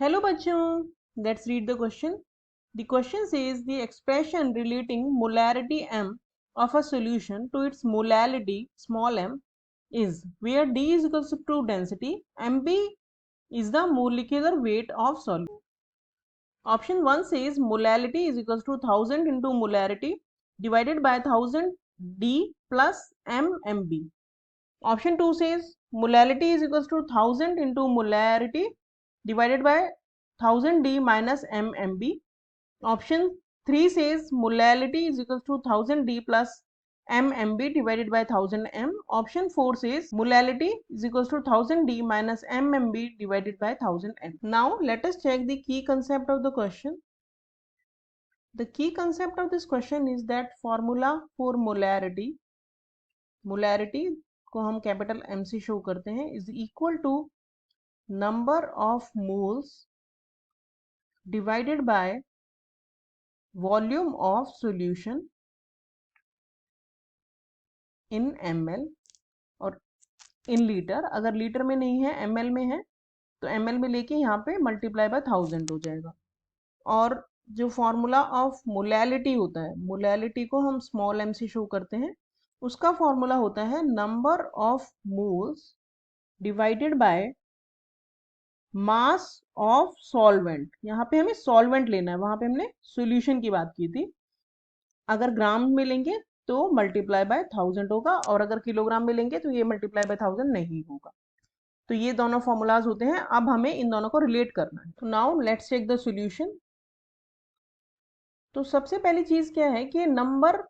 Hello bachon, let's read the question. The question says the expression relating molarity m of a solution to its molality small m is where d is equals to density, mb is the molecular weight of solute. Option 1 says molality is equals to 1000 into molarity divided by 1000 d plus mmb. Option 2 says molality is equals to 1000 into molarity divided by 1000 d minus mmb. Option 3 says molality is equals to 1000 d plus mmb divided by 1000 m. Option 4 says molality is equals to 1000 d minus mmb divided by 1000 m. Now let us check the key concept of the question. The key concept of this question is that formula for molarity को हम capital M से show करते हैं is equal to number of moles divided by volume of solution in ml और in litre, अगर litre में नहीं है ml में है तो ml में लेके यहाँ पे मल्टीप्लाई बाय 1000 हो जाएगा। और जो फॉर्मूला ऑफ मोलैलिटी होता है, मोलैलिटी को हम स्मॉल m से शो करते हैं, उसका फॉर्मूला होता है number of moles divided by mass of solvent. यहाँ पे हमें सॉल्वेंट लेना है, वहां पे हमने सॉल्यूशन की बात की थी। अगर ग्राम में लेंगे तो मल्टीप्लाई बाय 1000 होगा और अगर किलोग्राम में लेंगे तो ये मल्टीप्लाई बाय 1000 नहीं होगा। तो ये दोनों फॉर्मूलाज होते हैं। अब हमें इन दोनों को रिलेट करना है। तो now let's check the solution. तो सबसे पहली चीज क्या है कि नंबर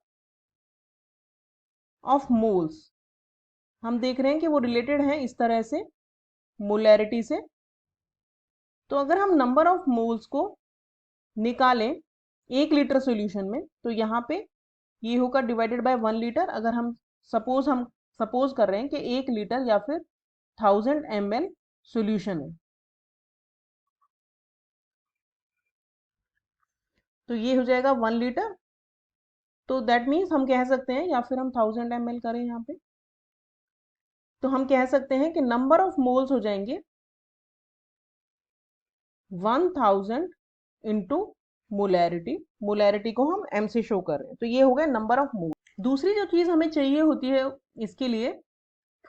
ऑफ मोल्स हम देख रहे हैं कि वो रिलेटेड है इस तरह से मोलैरिटी से। तो अगर हम नंबर ऑफ मोल्स को निकालें 1 लीटर सॉल्यूशन में तो यहाँ पे ये होगा डिवाइडेड बाय 1 लीटर। अगर हम सपोज कर रहे हैं कि 1 लीटर या फिर 1000 ml सॉल्यूशन है तो ये हो जाएगा 1 लीटर। तो दैट मीन्स हम कह सकते हैं, या फिर हम 1000 ml करें यहाँ पे, तो हम कह सकते हैं कि नंबर ऑफ मोल्स हो जाएंगे 1000 इंटू मोलैरिटी। मोलैरिटी को हम m से शो कर रहे हैं, तो ये हो गया नंबर ऑफ मोल। दूसरी जो चीज हमें चाहिए होती है इसके लिए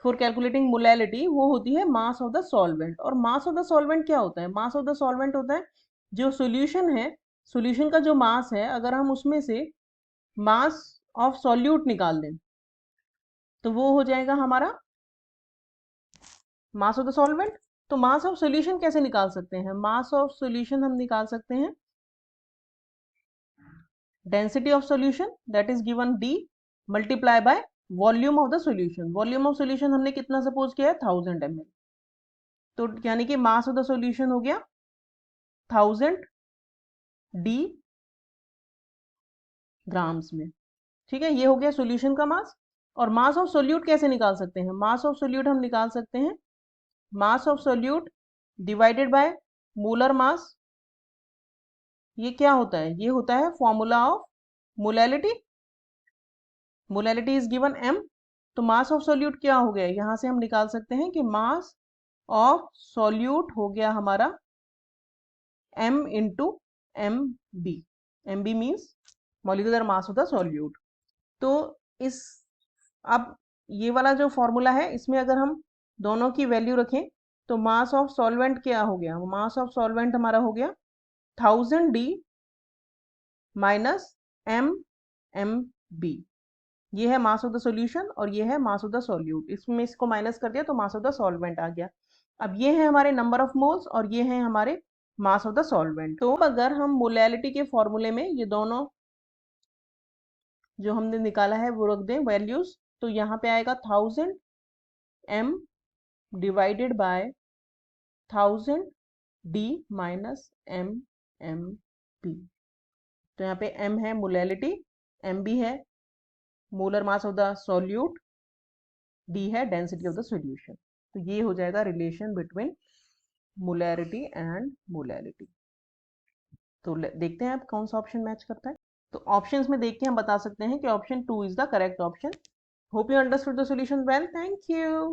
फॉर कैलकुलेटिंग मोलैलिटी, वो होती है मास ऑफ द सॉल्वेंट। और मास ऑफ द सॉल्वेंट क्या होता है? मास ऑफ द सॉल्वेंट होता है जो सॉल्यूशन है, सॉल्यूशन का जो मास है, अगर हम उसमें से मास ऑफ सॉल्यूट निकाल दें तो वो हो जाएगा हमारा मास ऑफ द सॉल्वेंट। तो मास ऑफ सॉल्यूशन कैसे निकाल सकते हैं? मास ऑफ सॉल्यूशन हम निकाल सकते हैं density of solution that is given d multiply by volume of the solution. Volume of solution हमने कितना सपोज किया है? 1000 ml। तो यानी कि मास ऑफ द सॉल्यूशन हो गया 1000 d ग्राम्स में। ठीक है, ये हो गया सॉल्यूशन का मास। और मास ऑफ सोल्यूट कैसे निकाल सकते हैं? मास ऑफ सोल्यूट हम निकाल सकते हैं mass of solute divided by molar mass. ये क्या होता है? ये होता है formula of molality. Molality is given m। तो मास ऑफ सोल्यूट क्या हो गया? यहां से हम निकाल सकते हैं कि मास ऑफ सोल्यूट हो गया हमारा m into M B. M B means molecular mass of the solute. तो इस अब ये वाला जो फॉर्मूला है इसमें अगर हम दोनों की वैल्यू रखें तो मास ऑफ सॉल्वेंट क्या हो गया? मास ऑफ सॉल्वेंट हमारा हो गया 1000 d माइनस mmb। ये है मास ऑफ द सॉल्यूशन और ये है मास ऑफ द सॉल्यूट। इसमें इसको माइनस कर दिया तो मास ऑफ द सॉल्वेंट आ गया। अब ये है हमारे नंबर ऑफ मोल्स और ये है हमारे मास ऑफ द सॉल्वेंट। तो अगर हम मोलैलिटी के फॉर्मूले में ये दोनों जो हमने निकाला है वो रख दें वैल्यूज, तो यहाँ पे आएगा 1000 m divided by 1000 d minus mmp। तो यहाँ पे m है मोलैलिटी, mb है molar mass of the solute, d है डेंसिटी ऑफ द सॉल्यूशन। तो ये हो जाएगा relation between molarity and molality. तो देखते हैं आप कौन सा ऑप्शन मैच करता है। तो ऑप्शंस में देख के हम बता सकते हैं कि option 2 is the correct option. Hope you understood the solution well. Thank you.